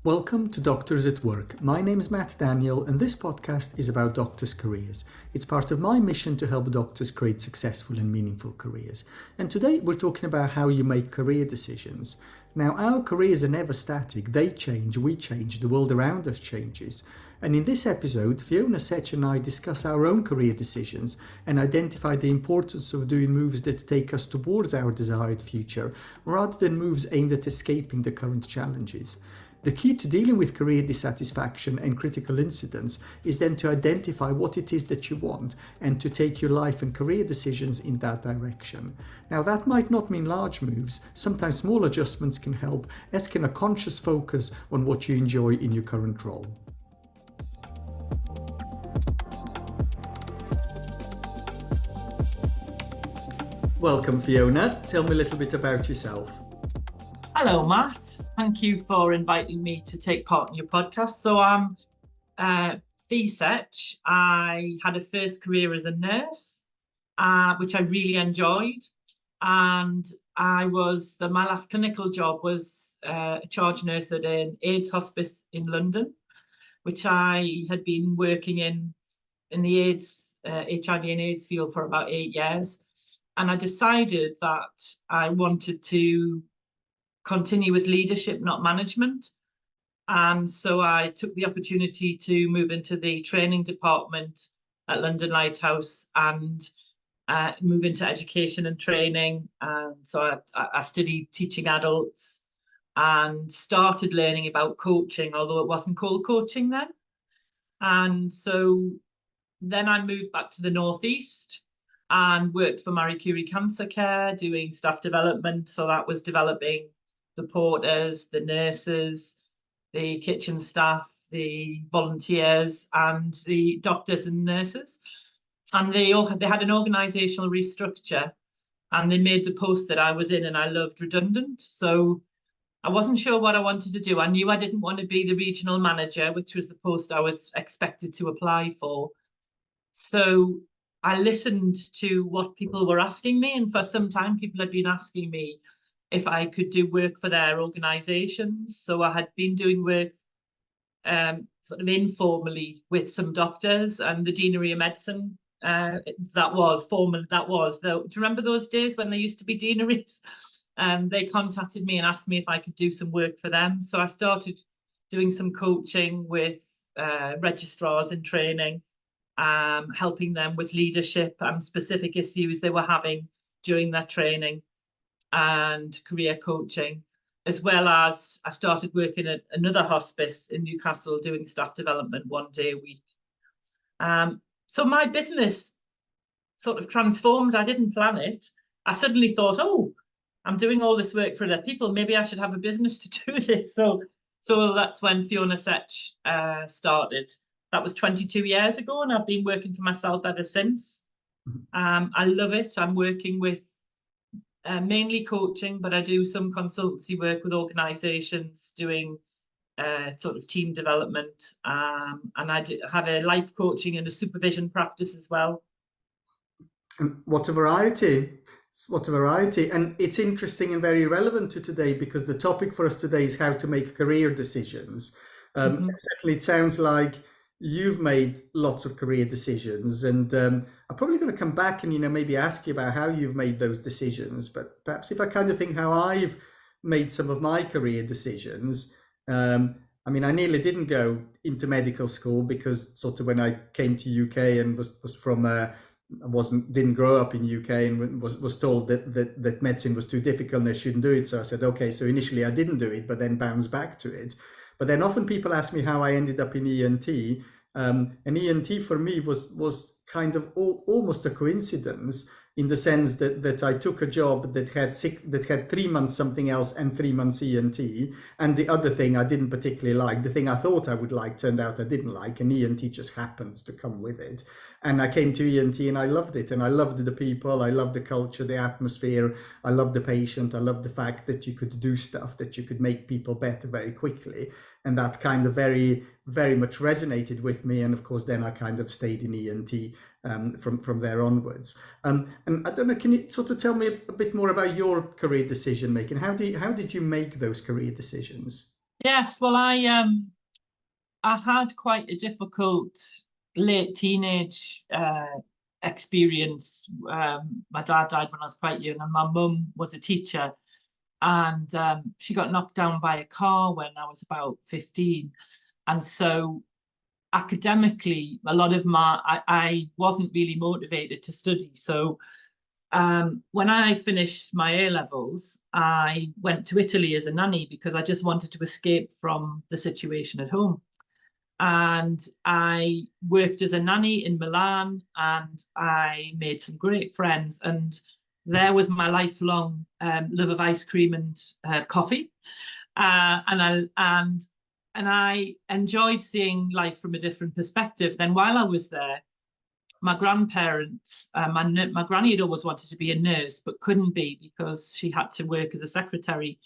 Welcome to Doctors at Work. My name is Matt Daniel, and this podcast is about doctors' careers. It's part of my mission to help doctors create successful and meaningful careers. And today we're talking about how you make career decisions. Now, our careers are never static. They change, we change, the world around us changes. And in this episode, Fiona Setch and I discuss our own career decisions and identify the importance of doing moves that take us towards our desired future, rather than moves aimed at escaping the current challenges. The key to dealing with career dissatisfaction and critical incidents is then to identify what it is that you want and to take your life and career decisions in that direction. Now, that might not mean large moves. Sometimes small adjustments can help, as can a conscious focus on what you enjoy in your current role. Welcome, Fiona. Tell me a little bit about yourself. Hello, Matt. Thank you for inviting me to take part in your podcast. So I'm Fiona Setch. I had a first career as a nurse, which I really enjoyed. And my last clinical job was a charge nurse at an AIDS hospice in London, which I had been working in the AIDS, HIV and AIDS field for about 8 years. And I decided that I wanted to continue with leadership, not management. And so I took the opportunity to move into the training department at London Lighthouse and move into education and training. And so I studied teaching adults and started learning about coaching, although it wasn't called coaching then. And so then I moved back to the Northeast and worked for Marie Curie Cancer Care, doing staff development. So that was developing the porters, the nurses, the kitchen staff, the volunteers, and the doctors and nurses. And they had an organisational restructure, and they made the post that I was in and I loved redundant. So I wasn't sure what I wanted to do. I knew I didn't want to be the regional manager, which was the post I was expected to apply for. So I listened to what people were asking me, and for some time people had been asking me if I could do work for their organisations. So I had been doing work sort of informally with some doctors and the Deanery of Medicine. Do you remember those days when there used to be deaneries? They contacted me and asked me if I could do some work for them. So I started doing some coaching with registrars in training, helping them with leadership and specific issues they were having during their training, and career coaching, as well as I started working at another hospice in Newcastle doing staff development 1 day a week. So my business sort of transformed. I didn't plan it. I suddenly thought, oh, I'm doing all this work for other people. Maybe I should have a business to do this. So that's when Fiona Setch started. That was 22 years ago, and I've been working for myself ever since. I love it. I'm working with mainly coaching, but I do some consultancy work with organisations doing sort of team development, and I have a life coaching and a supervision practice as well. What a variety. What a variety. And it's interesting and very relevant to today, because the topic for us today is how to make career decisions. Certainly it sounds like you've made lots of career decisions, and I'm probably going to come back and maybe ask you about how you've made those decisions. But perhaps if I kind of think how I've made some of my career decisions, I nearly didn't go into medical school, because sort of when I came to UK and was from didn't grow up in UK and was told that medicine was too difficult and I shouldn't do it. So I said, okay, so initially I didn't do it, but then bounced back to it. But then often people ask me how I ended up in ENT. And ENT for me was kind of almost a coincidence, in the sense that I took a job that had 3 months something else and 3 months ENT, and the other thing I didn't particularly like. The thing I thought I would like turned out I didn't like, and ENT just happened to come with it. And I came to ENT and I loved it, and I loved the people, I loved the culture, the atmosphere, I loved the patient, I loved the fact that you could do stuff, that you could make people better very quickly, and that kind of very, very much resonated with me. And of course then I kind of stayed in ENT from there onwards. And I don't know, can you sort of tell me a bit more about your career decision making? How did you make those career decisions? Yes, well, I had quite a difficult late teenage experience. My dad died when I was quite young, and my mum was a teacher, and she got knocked down by a car when I was about 15. And so academically, a lot of I wasn't really motivated to study. So when I finished my A levels, I went to Italy as a nanny because I just wanted to escape from the situation at home. And I worked as a nanny in Milan, and I made some great friends. And there was my lifelong love of ice cream and coffee. And I enjoyed seeing life from a different perspective. Then while I was there, my grandparents, my granny had always wanted to be a nurse, but couldn't be because she had to work as a secretary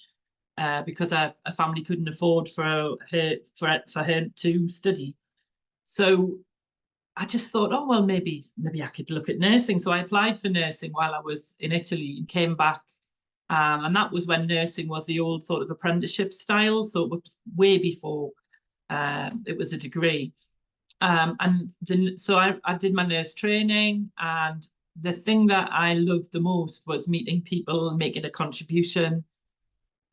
because her family couldn't afford for her to study. So I just thought, oh well, maybe I could look at nursing. So I applied for nursing while I was in Italy and came back. And that was when nursing was the old sort of apprenticeship style. So it was way before it was a degree. So I did my nurse training, and the thing that I loved the most was meeting people and making a contribution.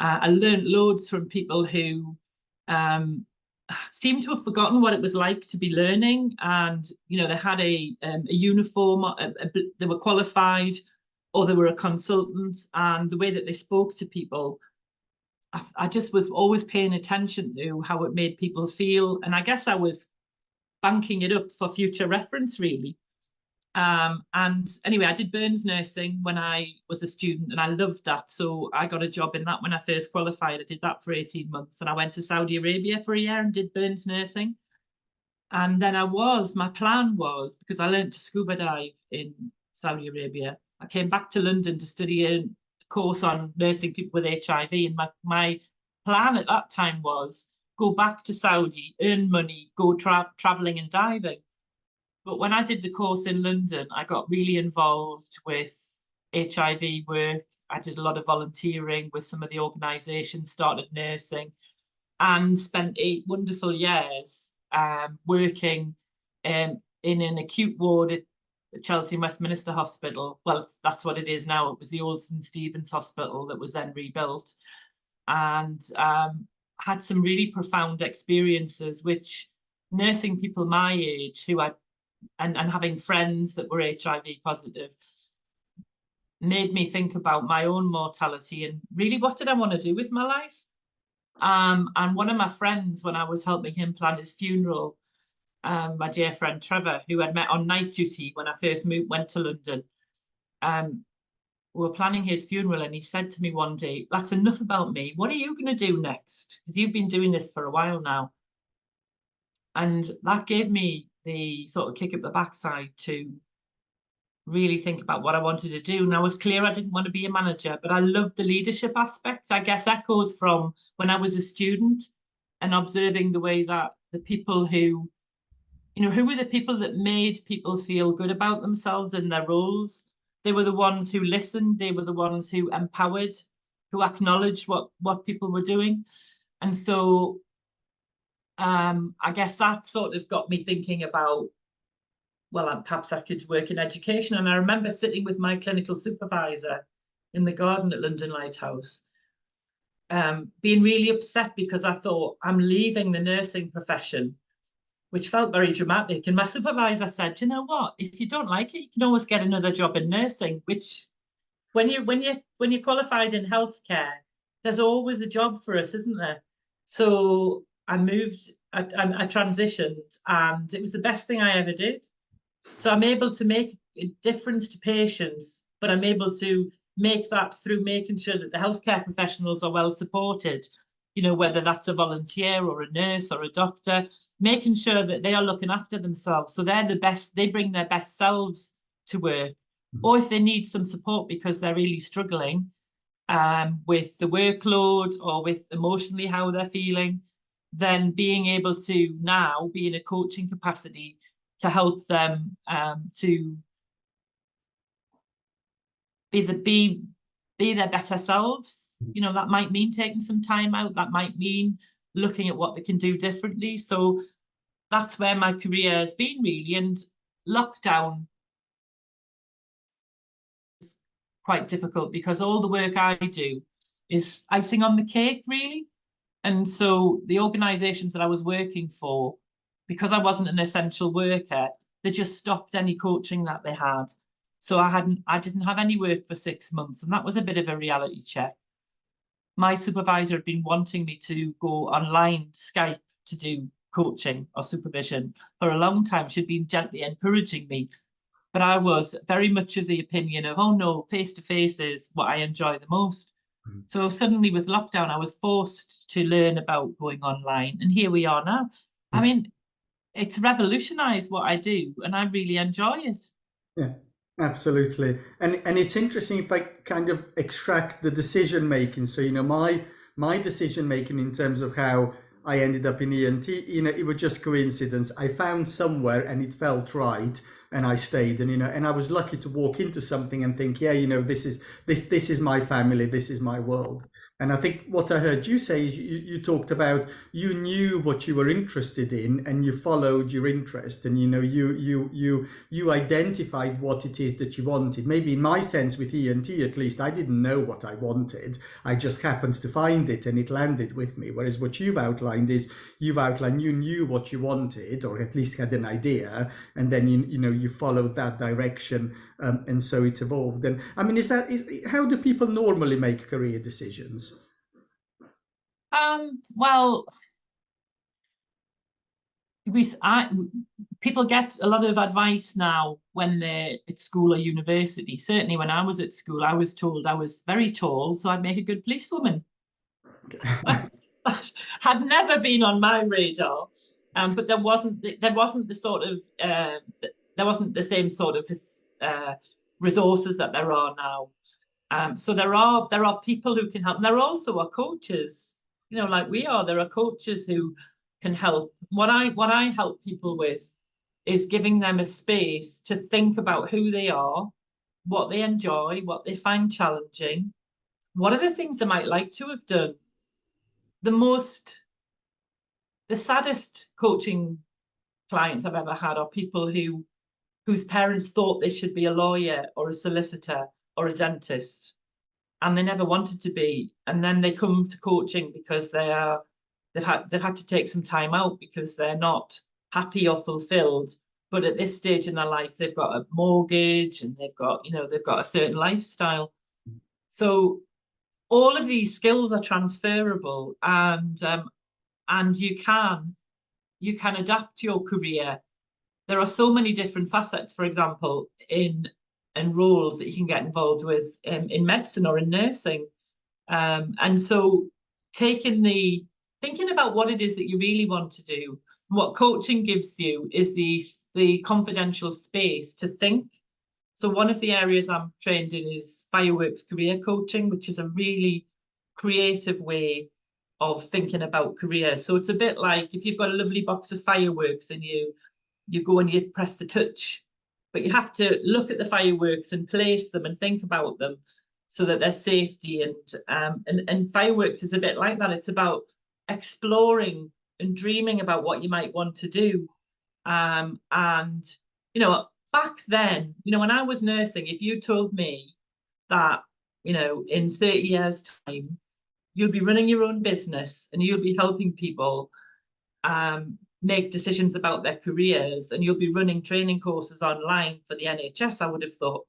I learned loads from people who um, seemed to have forgotten what it was like to be learning, and they had a uniform, they were qualified, or they were a consultant, and the way that they spoke to people, I just was always paying attention to how it made people feel, and I guess I was banking it up for future reference, really. And anyway, I did burns nursing when I was a student, and I loved that. So I got a job in that when I first qualified. I did that for 18 months, and I went to Saudi Arabia for a year and did burns nursing. And then my plan was, because I learned to scuba dive in Saudi Arabia, I came back to London to study a course on nursing people with HIV. And my plan at that time was go back to Saudi, earn money, go traveling and diving. But when I did the course in London, I got really involved with HIV work. I did a lot of volunteering with some of the organisations, started nursing, and spent 8 wonderful years working in an acute ward at Chelsea and Westminster Hospital. Well, that's what it is now. It was the old St Stephen's Hospital that was then rebuilt. And had some really profound experiences, which nursing people my age who had and having friends that were HIV positive made me think about my own mortality and really what did I want to do with my life. And one of my friends, when I was helping him plan his funeral, my dear friend Trevor, who I'd met on night duty when I first went to London, we were planning his funeral, and he said to me one day, "That's enough about me. What are you going to do next? Because you've been doing this for a while now." And that gave me the sort of kick up the backside to really think about what I wanted to do. And I was clear I didn't want to be a manager, but I loved the leadership aspect. I guess echoes from when I was a student and observing the way that the people who were the people that made people feel good about themselves and their roles. They were the ones who listened. They were the ones who empowered, who acknowledged what people were doing. And so I guess that sort of got me thinking about, well, perhaps I could work in education. And I remember sitting with my clinical supervisor in the garden at London Lighthouse, being really upset because I thought I'm leaving the nursing profession, which felt very dramatic. And my supervisor said, "You know what? If you don't like it, you can always get another job in nursing." Which, when you're qualified in healthcare, there's always a job for us, isn't there? So I moved, I transitioned, and it was the best thing I ever did. So I'm able to make a difference to patients, but I'm able to make that through making sure that the healthcare professionals are well supported, whether that's a volunteer or a nurse or a doctor, making sure that they are looking after themselves. So they're the best, they bring their best selves to work. Or if they need some support because they're really struggling with the workload or with emotionally how they're feeling, then being able to now be in a coaching capacity to help them to be their better selves. That might mean taking some time out. That might mean looking at what they can do differently. So that's where my career has been, really. And lockdown is quite difficult because all the work I do is icing on the cake, really. And so the organizations that I was working for, because I wasn't an essential worker, they just stopped any coaching that they had. So I didn't have any work for 6 months, and that was a bit of a reality check. My supervisor had been wanting me to go online Skype to do coaching or supervision for a long time. She'd been gently encouraging me, but I was very much of the opinion of, oh no, face to face is what I enjoy the most. So suddenly with lockdown, I was forced to learn about going online, and here we are now. I mean, it's revolutionized what I do, and I really enjoy it. Yeah, absolutely. And it's interesting if I kind of extract the decision making. So, my decision making in terms of how I ended up in ENT, it was just coincidence. I found somewhere and it felt right, and I stayed. And I was lucky to walk into something and think, yeah, this is my family, this is my world. And I think what I heard you say is you talked about, you knew what you were interested in and you followed your interest, and you identified what it is that you wanted. Maybe in my sense with ENT, at least, I didn't know what I wanted. I just happened to find it and it landed with me. Whereas what you've outlined is you knew what you wanted, or at least had an idea, and then you followed that direction, and so it evolved. And I mean, how do people normally make career decisions? Well, people get a lot of advice now when they're at school or university. Certainly when I was at school, I was told I was very tall, so I'd make a good policewoman. That had never been on my radar. But there wasn't the sort of there wasn't the same sort of resources that there are now. So there are people who can help. And there also are coaches, like we are. There are coaches who can help. What I help people with is giving them a space to think about who they are, what they enjoy, what they find challenging, what are the things they might like to have done. The saddest coaching clients I've ever had are people whose parents thought they should be a lawyer or a solicitor or a dentist, and they never wanted to be. And then they come to coaching because they've had to take some time out because they're not happy or fulfilled. But at this stage in their life, they've got a mortgage and they've got a certain lifestyle. So all of these skills are transferable, and you can adapt your career. There are so many different facets, for example, in roles that you can get involved with in medicine or in nursing. And so thinking about what it is that you really want to do, what coaching gives you is the confidential space to think. So one of the areas I'm trained in is fireworks career coaching, which is a really creative way of thinking about career. So it's a bit like if you've got a lovely box of fireworks and you go and you press the touch, but you have to look at the fireworks and place them and think about them so that there's safety. And fireworks is a bit like that. It's about exploring and dreaming about what you might want to do. And back then, when I was nursing, if you told me that, in 30 years' time, you'll be running your own business and you'll be helping people make decisions about their careers, and you'll be running training courses online for the NHS, I would have thought,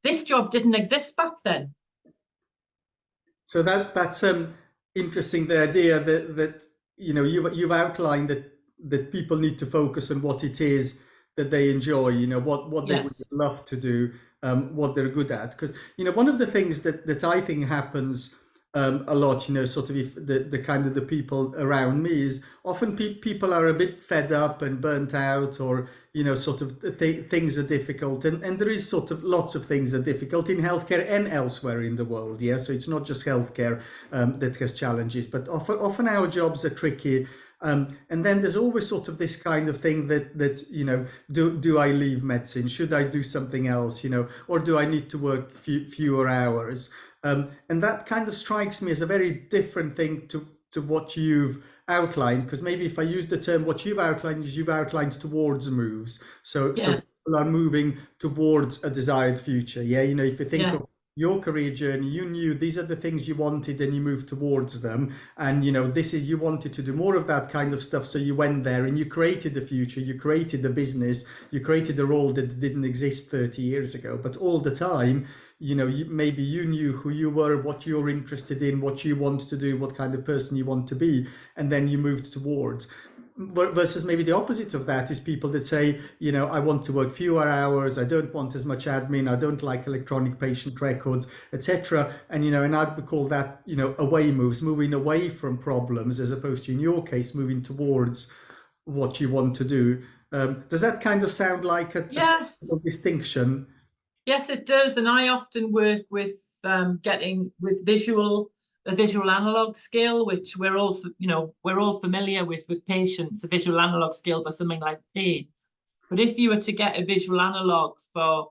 this job didn't exist back then. So that's interesting. The idea that you've outlined that people need to focus on what it is that they enjoy. What they would love to do, what they're good at. Because one of the things that I think happens a lot, sort of if the kind of the people around me is often people are a bit fed up and burnt out, or sort of things are difficult, and there is sort of lots of things are difficult in healthcare and elsewhere in the world. So it's not just healthcare that has challenges, but often our jobs are tricky. And then there's always sort of this kind of thing that do I leave medicine? Should I do something else? Or do I need to work fewer hours? And that kind of strikes me as a very different thing to to what you've outlined, because maybe if I use the term, what you've outlined is you've outlined towards moves. So Yes. people are moving towards a desired future. Yeah, you know, if you think Yeah. of your career journey, you knew these are the things you wanted and you moved towards them. And, you know, this is, you wanted to do more of that kind of stuff. So you went there and you created the future, you created the business, you created a role that didn't exist 30 years ago. But all the time, you know, maybe you knew who you were, what you're interested in, what you want to do, what kind of person you want to be, and then you moved towards. Versus maybe the opposite of that is people that say, you know, I want to work fewer hours, I don't want as much admin, I don't like electronic patient records, etc. And, you know, and I would call that, you know, away moves, moving away from problems, as opposed to, in your case, moving towards what you want to do. Does that kind of sound like a Yes. distinction? Yes, it does. And I often work with getting with a visual analog skill, which we're all familiar with patients, a visual analog skill for something like pain. But if you were to get a visual analog for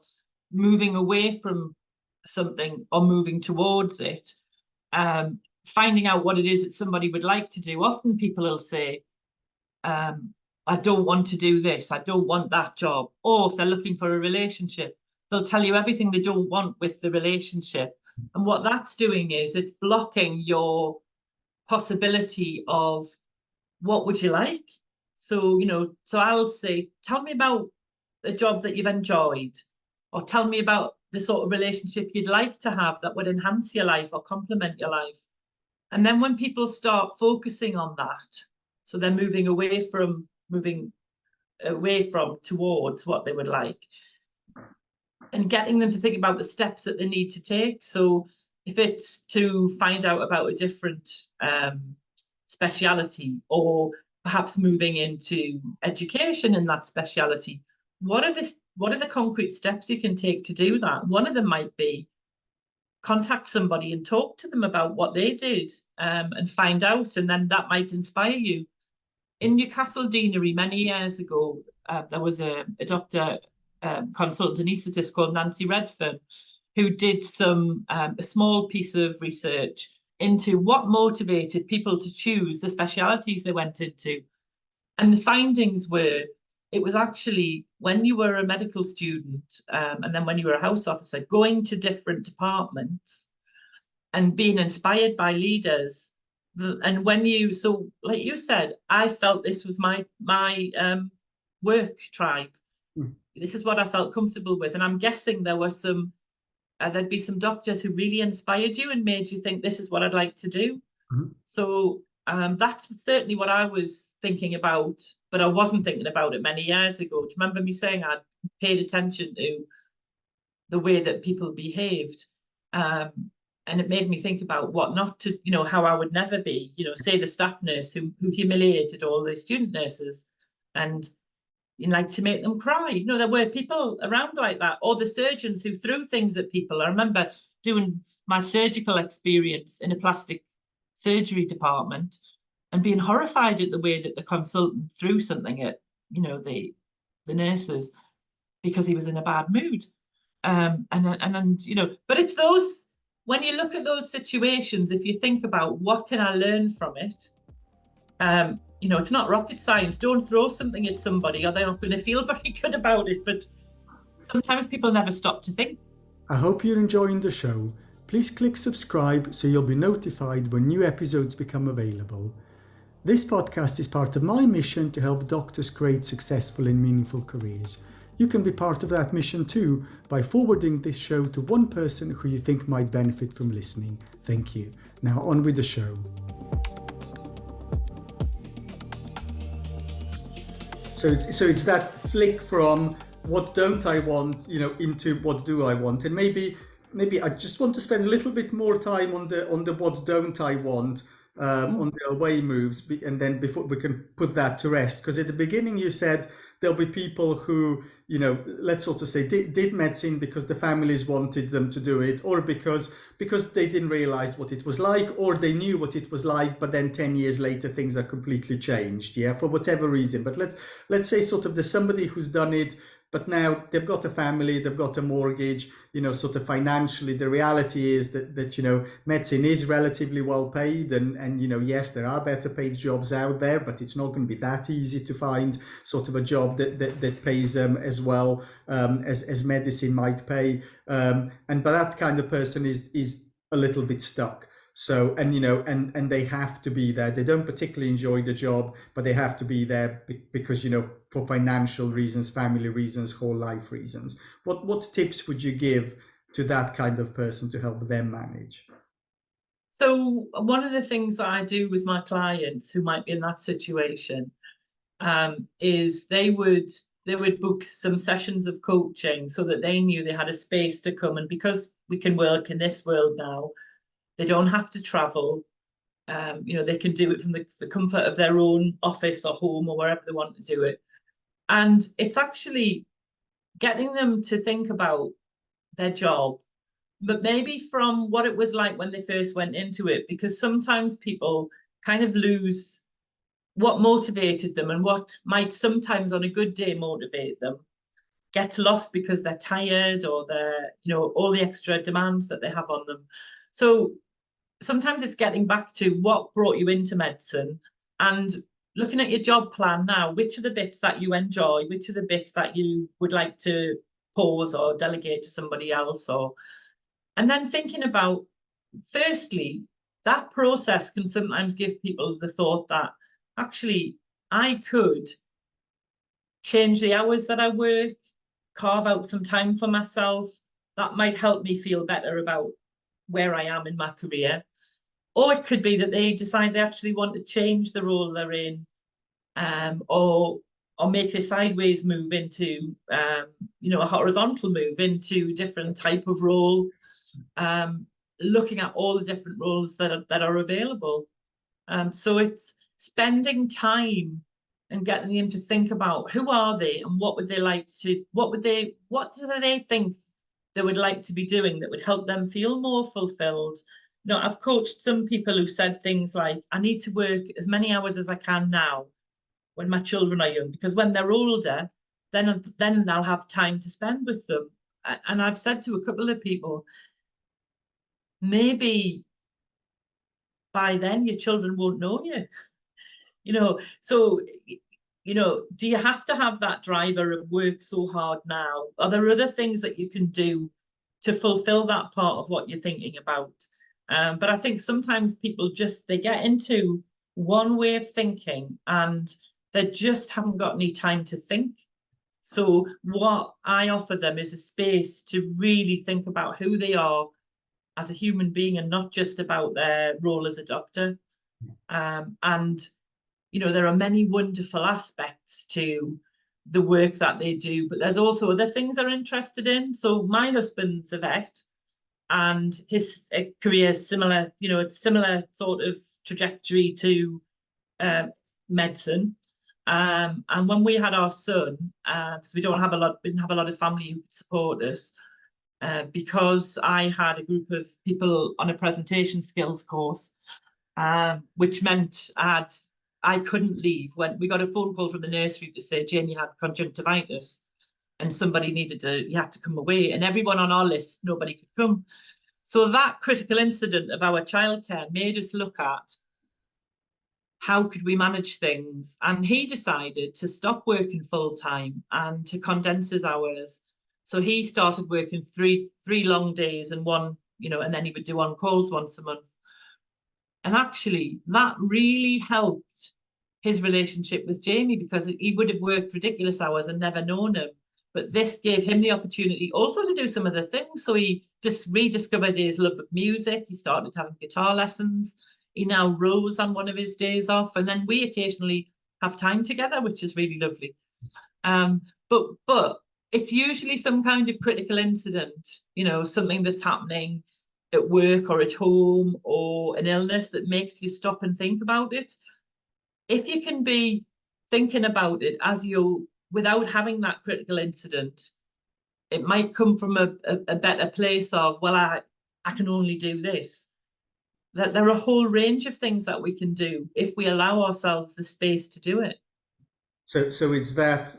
moving away from something or moving towards it, finding out what it is that somebody would like to do, often people will say, I don't want to do this, I don't want that job. Or if they're looking for a relationship, they'll tell you everything they don't want with the relationship. And what that's doing is it's blocking your possibility of what would you like. So, you know, so I'll say, tell me about a job that you've enjoyed, or tell me about the sort of relationship you'd like to have that would enhance your life or complement your life. And then when people start focusing on that, so they're moving away from towards what they would like, and getting them to think about the steps that they need to take. So if it's to find out about a different speciality, or perhaps moving into education in that speciality, what are the concrete steps you can take to do that? One of them might be contact somebody and talk to them about what they did, and find out, and then that might inspire you. In Newcastle Deanery many years ago, there was a doctor, consultant anaesthetist called Nancy Redfern, who did a small piece of research into what motivated people to choose the specialities they went into. And the findings were, it was actually when you were a medical student, and then when you were a house officer, going to different departments and being inspired by leaders. And so like you said, I felt this was my work tribe. This is what I felt comfortable with. And I'm guessing there were there'd be some doctors who really inspired you and made you think, this is what I'd like to do. Mm-hmm. So that's certainly what I was thinking about, but I wasn't thinking about it many years ago. Do you remember me saying I paid attention to the way that people behaved? And it made me think about what not to, you know, how I would never be, you know, say the staff nurse who humiliated all the student nurses, and you like to make them cry. You know, there were people around like that, or the surgeons who threw things at people. I remember doing my surgical experience in a plastic surgery department and being horrified at the way that the consultant threw something at, you know, the nurses because he was in a bad mood. And you know, but it's those, when you look at those situations, if you think about what can I learn from it, you know, it's not rocket science. Don't throw something at somebody or they're not going to feel very good about it. But sometimes people never stop to think. I hope you're enjoying the show. Please click subscribe so you'll be notified when new episodes become available. This podcast is part of my mission to help doctors create successful and meaningful careers. You can be part of that mission too by forwarding this show to one person who you think might benefit from listening. Thank you. Now on with the show. So it's that flick from what don't I want, you know, into what do I want, and maybe I just want to spend a little bit more time on the what don't I want, on the away moves, and then before we can put that to rest. Because at the beginning you said there'll be people who, you know, let's sort of say did medicine because the families wanted them to do it, or because they didn't realize what it was like, or they knew what it was like, but then 10 years later things are completely changed, yeah, for whatever reason. But let's say sort of there's somebody who's done it but now they've got a family, they've got a mortgage, sort of financially, the reality is that medicine is relatively well paid, and yes, there are better paid jobs out there, but it's not going to be that easy to find sort of a job that pays as well as medicine might pay. But that kind of person is a little bit stuck. So, and they have to be there. They don't particularly enjoy the job, but they have to be there because, for financial reasons, family reasons, whole life reasons. What tips would you give to that kind of person to help them manage? So one of the things that I do with my clients who might be in that situation is they would book some sessions of coaching so that they knew they had a space to come. And because we can work in this world now, they don't have to travel. They can do it from the comfort of their own office or home or wherever they want to do it. And it's actually getting them to think about their job, but maybe from what it was like when they first went into it, because sometimes people kind of lose what motivated them, and what might sometimes on a good day motivate them gets lost because they're tired, or they're, all the extra demands that they have on them. So sometimes it's getting back to what brought you into medicine and looking at your job plan now. Which are the bits that you enjoy? Which are the bits that you would like to pause or delegate to somebody else? And then thinking about, firstly, that process can sometimes give people the thought that actually I could change the hours that I work, carve out some time for myself. That might help me feel better about where I am in my career. Or it could be that they decide they actually want to change the role they're in, or make a sideways move into, a horizontal move into a different type of role, looking at all the different roles that are available. So it's spending time and getting them to think about who are they and what would they like to, what do they think they would like to be doing that would help them feel more fulfilled. I've coached some people who said things like, I need to work as many hours as I can now when my children are young, because when they're older, then I'll have time to spend with them. And I've said to a couple of people, maybe by then your children won't know you. So do you have to have that driver of work so hard now? Are there other things that you can do to fulfill that part of what you're thinking about? But I think sometimes people they get into one way of thinking and they just haven't got any time to think. So what I offer them is a space to really think about who they are as a human being, and not just about their role as a doctor. And there are many wonderful aspects to the work that they do, but there's also other things they're interested in. So my husband's a vet, and his career is similar, it's similar sort of trajectory to medicine. And when we had our son, because we didn't have a lot of family who could support us, because I had a group of people on a presentation skills course, which meant I couldn't leave. When we got a phone call from the nursery to say Jamie had conjunctivitis and somebody you had to come away, and everyone on our list, nobody could come. So that critical incident of our childcare made us look at how could we manage things. And he decided to stop working full time and to condense his hours. So he started working three long days and one, and then he would do on calls once a month. And actually, that really helped his relationship with Jamie, because he would have worked ridiculous hours and never known him. But this gave him the opportunity also to do some of the things. So he just rediscovered his love of music. He started having guitar lessons. He now rows on one of his days off. And then we occasionally have time together, which is really lovely. But it's usually some kind of critical incident, something that's happening at work or at home, or an illness that makes you stop and think about it. If you can be thinking about it without having that critical incident, it might come from a better place of, well, I can only do this. That there are a whole range of things that we can do if we allow ourselves the space to do it. So it's that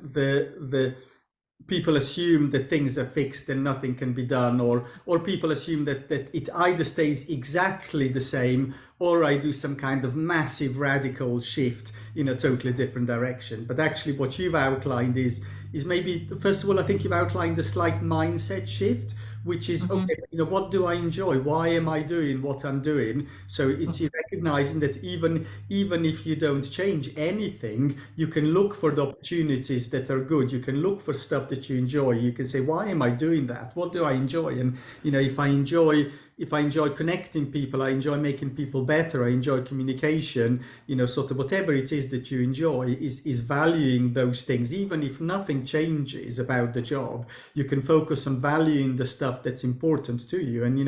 people assume that things are fixed and nothing can be done, or people assume that it either stays exactly the same, or I do some kind of massive radical shift in a totally different direction. But actually what you've outlined is maybe, first of all, I think you've outlined a slight mindset shift, which is, Mm-hmm. okay, what do I enjoy? Why am I doing what I'm doing? So it's Mm-hmm. recognizing that even if you don't change anything, you can look for the opportunities that are good. You can look for stuff that you enjoy. You can say, why am I doing that? What do I enjoy? And if I enjoy connecting people, I enjoy making people better, I enjoy communication, sort of whatever it is that you enjoy, is valuing those things. Even if nothing changes about the job, you can focus on valuing the stuff that's important to you. And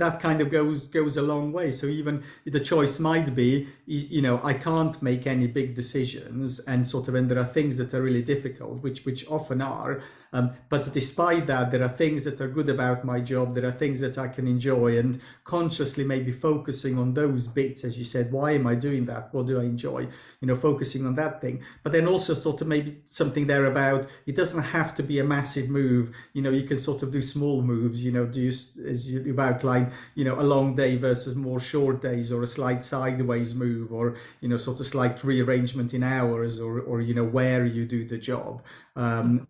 that kind of goes a long way. So even the choice might be, I can't make any big decisions, and sort of, and there are things that are really difficult, which often are. But despite that, there are things that are good about my job. There are things that I can enjoy, and consciously maybe focusing on those bits, as you said, why am I doing that? What do I enjoy? Focusing on that thing. But then also sort of maybe something there about, it doesn't have to be a massive move. You can sort of do small moves, do you, as you've outlined, a long day versus more short days, or a slight sideways move, or, sort of slight rearrangement in hours, or where you do the job. And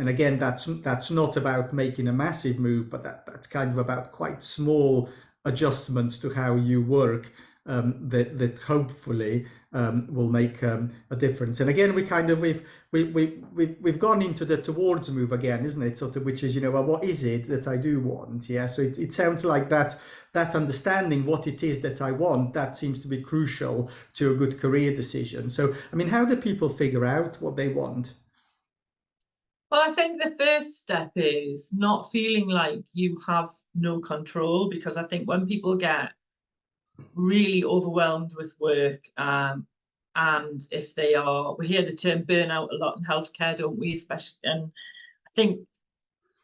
again, that's not about making a massive move, but that's kind of about quite small adjustments to how you work, that hopefully will make a difference. And again, we've gone into the towards move again, isn't it? Sort of, which is, well, what is it that I do want? Yeah. So it sounds like that understanding what it is that I want, that seems to be crucial to a good career decision. So, I mean, how do people figure out what they want? Well, I think the first step is not feeling like you have no control, because I think when people get really overwhelmed with work, and if they are, we hear the term burnout a lot in healthcare, don't we? Especially, and I think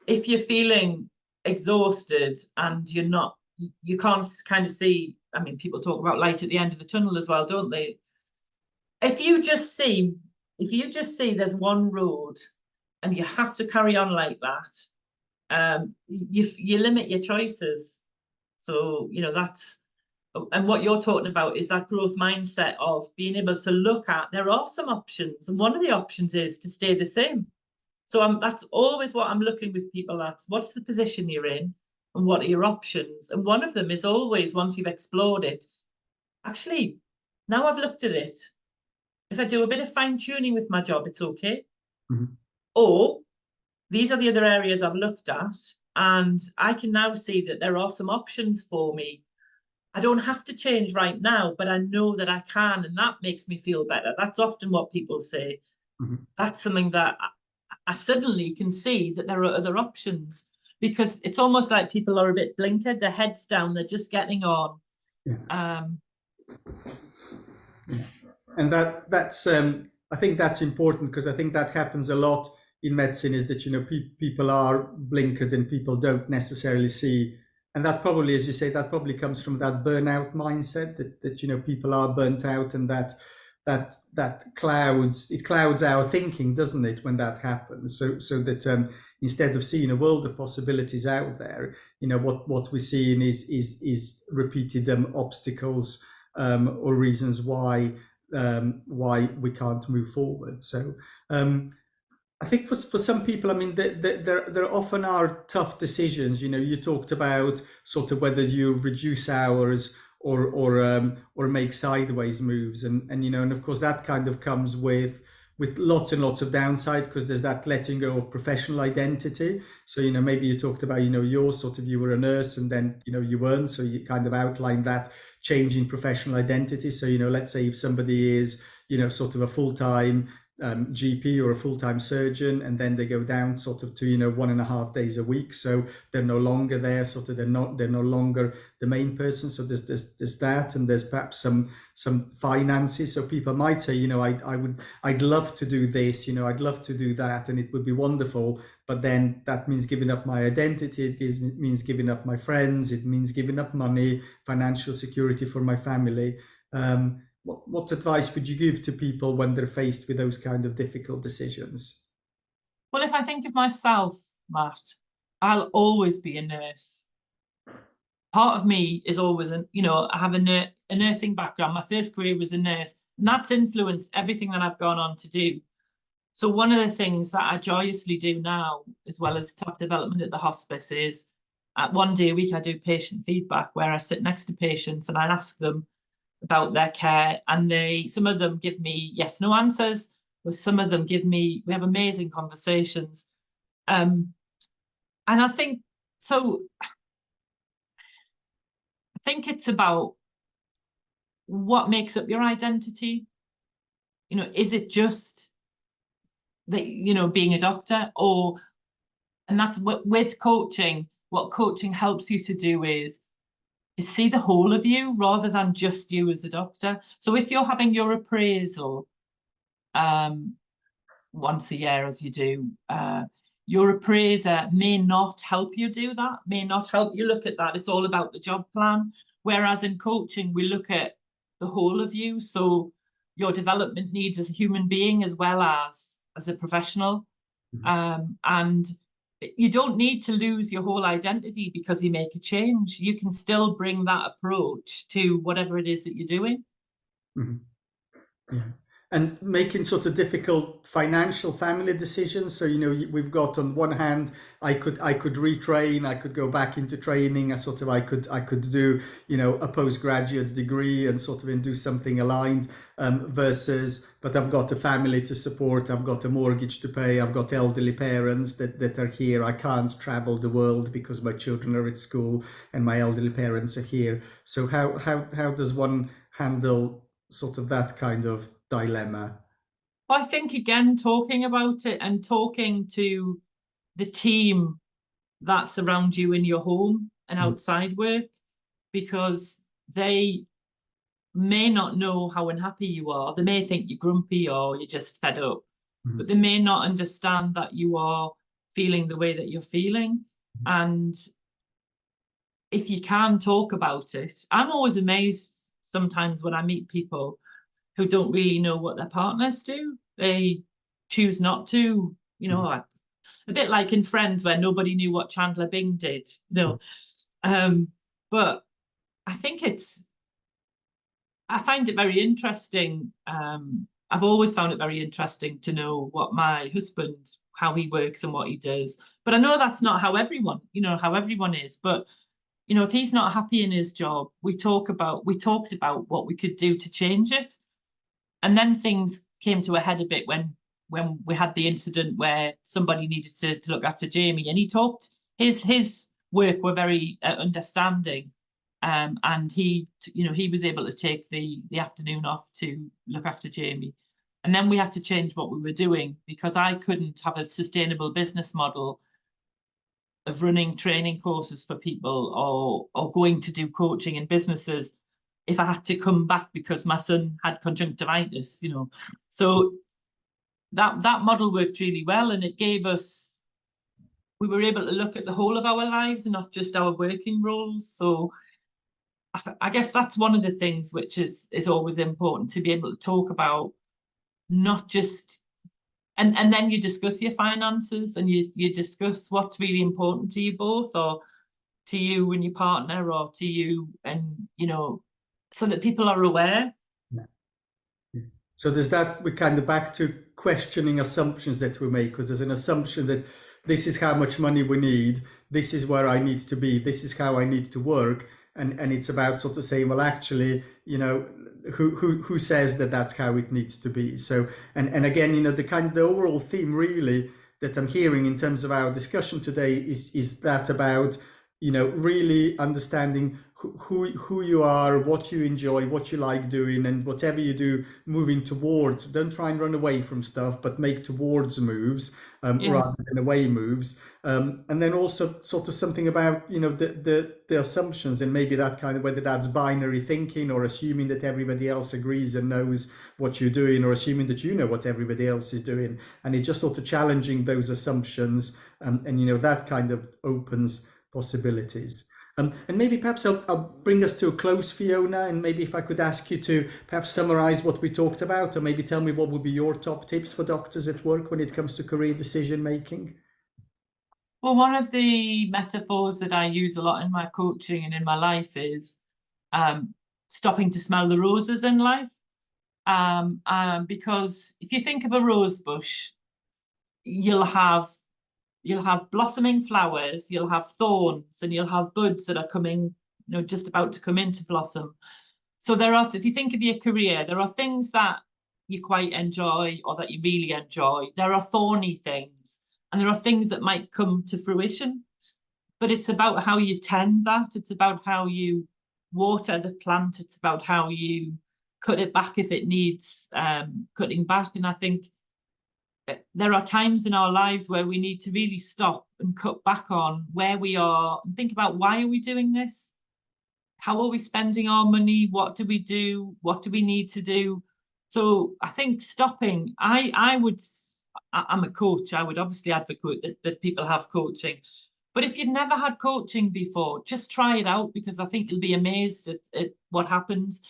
if you're feeling exhausted and you're not, you can't kind of see, I mean, people talk about light at the end of the tunnel as well, don't they? If you just see, there's one road and you have to carry on like that, you limit your choices. So, that's, and what you're talking about is that growth mindset of being able to look at, there are some options, and one of the options is to stay the same. So that's always what I'm looking with people at. What's the position you're in, and what are your options? And one of them is always, once you've explored it, actually, now I've looked at it, if I do a bit of fine tuning with my job, it's okay. Mm-hmm. Or these are the other areas I've looked at, and I can now see that there are some options for me. I don't have to change right now, but I know that I can, and that makes me feel better. That's often what people say. Mm-hmm. That's something that I suddenly can see that there are other options, because it's almost like people are a bit blinkered, their heads down, they're just getting on. Yeah. Um, Yeah. And that's I think that's important, because I think that happens a lot in medicine, is that people are blinkered and people don't necessarily see. And that probably, as you say, that probably comes from that burnout mindset, that people are burnt out, and that clouds our thinking, doesn't it, when that happens? So that instead of seeing a world of possibilities out there, what we're seeing is repeated obstacles, or reasons why we can't move forward. So I think for some people, I mean, there often are tough decisions. You talked about sort of whether you reduce hours, or make sideways moves, and of course that kind of comes with lots and lots of downside, because there's that letting go of professional identity. So maybe you talked about you were a nurse, and then you weren't, so you kind of outlined that change in professional identity. So let's say if somebody is sort of a full-time GP or a full-time surgeon, and then they go down sort of to 1.5 days a week, so they're no longer there, sort of they're no longer the main person. So there's that, and there's perhaps some finances. So people might say, I'd love to do this, I'd love to do that, and it would be wonderful, but then that means giving up my identity, it means giving up my friends, it means giving up money, financial security for my family. What advice would you give to people when they're faced with those kind of difficult decisions? Well, if I think of myself, Matt, I'll always be a nurse. Part of me is always, I have a nursing background. My first career was a nurse, and that's influenced everything that I've gone on to do. So one of the things that I joyously do now, as well as staff development at the hospice, is one day a week I do patient feedback, where I sit next to patients and I ask them about their care, and some of them give me yes no answers, but some of them we have amazing conversations. And I think so. I think it's about what makes up your identity. Is it just that, being a doctor, and that's what with coaching, what coaching helps you to do is see the whole of you rather than just you as a doctor. So if you're having your appraisal once a year, as you do, your appraiser may not help you do that, may not help you look at that. It's all about the job plan. Whereas in coaching, we look at the whole of you. So your development needs as a human being as well as a professional. And you don't need to lose your whole identity because you make a change. You can still bring that approach to whatever it is that you're doing. Yeah. And making sort of difficult financial family decisions. So, we've got on one hand, I could retrain, I could go back into training, I could do, a postgraduate degree and do something aligned, versus, but I've got a family to support, I've got a mortgage to pay, I've got elderly parents that are here, I can't travel the world because my children are at school and my elderly parents are here. So how does one handle that kind of dilemma? I think, again, talking about it and talking to the team that surround you in your home and outside work, because they may not know how unhappy you are. They may think you're grumpy or you're just fed up, but they may not understand that you are feeling the way that you're feeling. And if you can talk about it, I'm always amazed sometimes when I meet people who don't really know what their partners do. They choose not to, a bit like in Friends, where nobody knew what Chandler Bing did, But I think I find it very interesting. I've always found it very interesting to know what my husband, how he works and what he does. But I know that's not how everyone is. But if he's not happy in his job, we talked about what we could do to change it. And then things came to a head a bit when we had the incident where somebody needed to look after Jamie, and he talked, his work were very understanding, and he was able to take the afternoon off to look after Jamie. And then we had to change what we were doing, because I couldn't have a sustainable business model of running training courses for people or going to do coaching in businesses if I had to come back because my son had conjunctivitis, So that model worked really well, and it gave us, we were able to look at the whole of our lives and not just our working roles. So I guess that's one of the things which is always important, to be able to talk about, not just, and then you discuss your finances, and you discuss what's really important to you both, or to you and your partner, or to you and, so that people are aware. Yeah. So we're kind of back to questioning assumptions that we make, because there's an assumption that this is how much money we need, this is where I need to be, this is how I need to work, and it's about saying, well, actually, who says that that's how it needs to be? So and again, the overall theme really that I'm hearing in terms of our discussion today is that about really understanding who you are, what you enjoy, what you like doing, and whatever you do, moving towards. Don't try and run away from stuff, but make towards moves, rather than away moves. And then also something about the assumptions, and maybe that kind of, whether that's binary thinking or assuming that everybody else agrees and knows what you're doing, or assuming that you know what everybody else is doing, and it just challenging those assumptions, and that kind of opens possibilities. And maybe perhaps I'll bring us to a close, Fiona, and maybe if I could ask you to perhaps summarize what we talked about, or maybe tell me what would be your top tips for doctors at work when it comes to career decision making. Well, one of the metaphors that I use a lot in my coaching and in my life is stopping to smell the roses in life. Because if you think of a rose bush, you'll have blossoming flowers, you'll have thorns, and you'll have buds that are coming, just about to come into blossom. So if you think of your career, there are things that you quite enjoy or that you really enjoy. There are thorny things, and there are things that might come to fruition. But it's about how you tend that. It's about how you water the plant. It's about how you cut it back if it needs cutting back. And I think there are times in our lives where we need to really stop and cut back on where we are and think about, why are we doing this? How are we spending our money? What do we do? What do we need to do? So I think stopping, I'm a coach. I would obviously advocate that people have coaching. But if you've never had coaching before, just try it out, because I think you'll be amazed at what happens.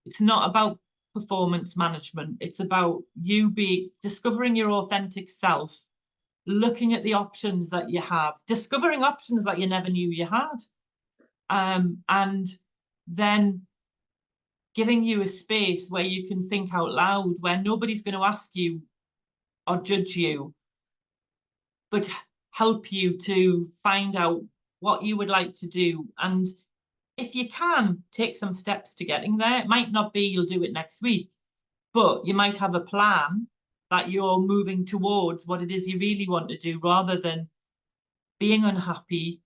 It's not about performance management. It's about you discovering your authentic self, looking at the options that you have, discovering options that you never knew you had, and then giving you a space where you can think out loud, where nobody's going to ask you or judge you, but help you to find out what you would like to do. And if you can, take some steps to getting there. It might not be you'll do it next week, but you might have a plan that you're moving towards what it is you really want to do, rather than being unhappy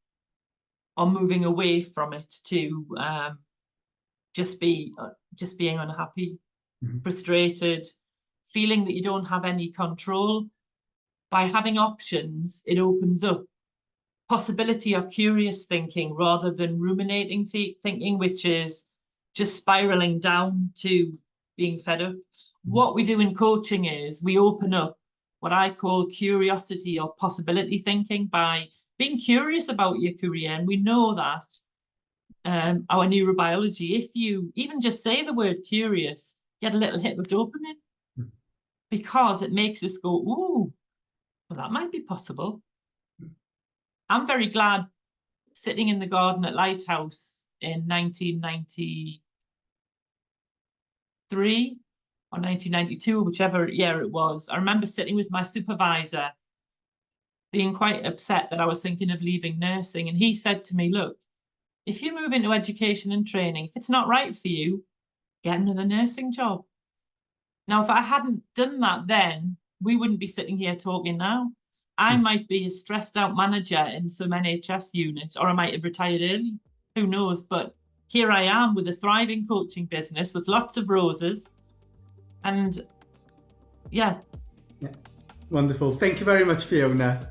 or moving away from it to just being unhappy, frustrated, feeling that you don't have any control. By having options, it opens up possibility or curious thinking, rather than ruminating thinking, which is just spiraling down to being fed up. What we do in coaching is we open up what I call curiosity or possibility thinking by being curious about your career. And we know that our neurobiology, if you even just say the word curious, you get a little hit of dopamine, because it makes us go, ooh, well, that might be possible. I'm very glad sitting in the garden at Lighthouse in 1993 or 1992, whichever year it was. I remember sitting with my supervisor, being quite upset that I was thinking of leaving nursing. And he said to me, look, if you move into education and training, if it's not right for you, get another nursing job. Now, if I hadn't done that then, we wouldn't be sitting here talking now. I might be a stressed out manager in some NHS unit, or I might have retired early. Who knows? But here I am with a thriving coaching business with lots of roses. And yeah. Wonderful. Thank you very much, Fiona.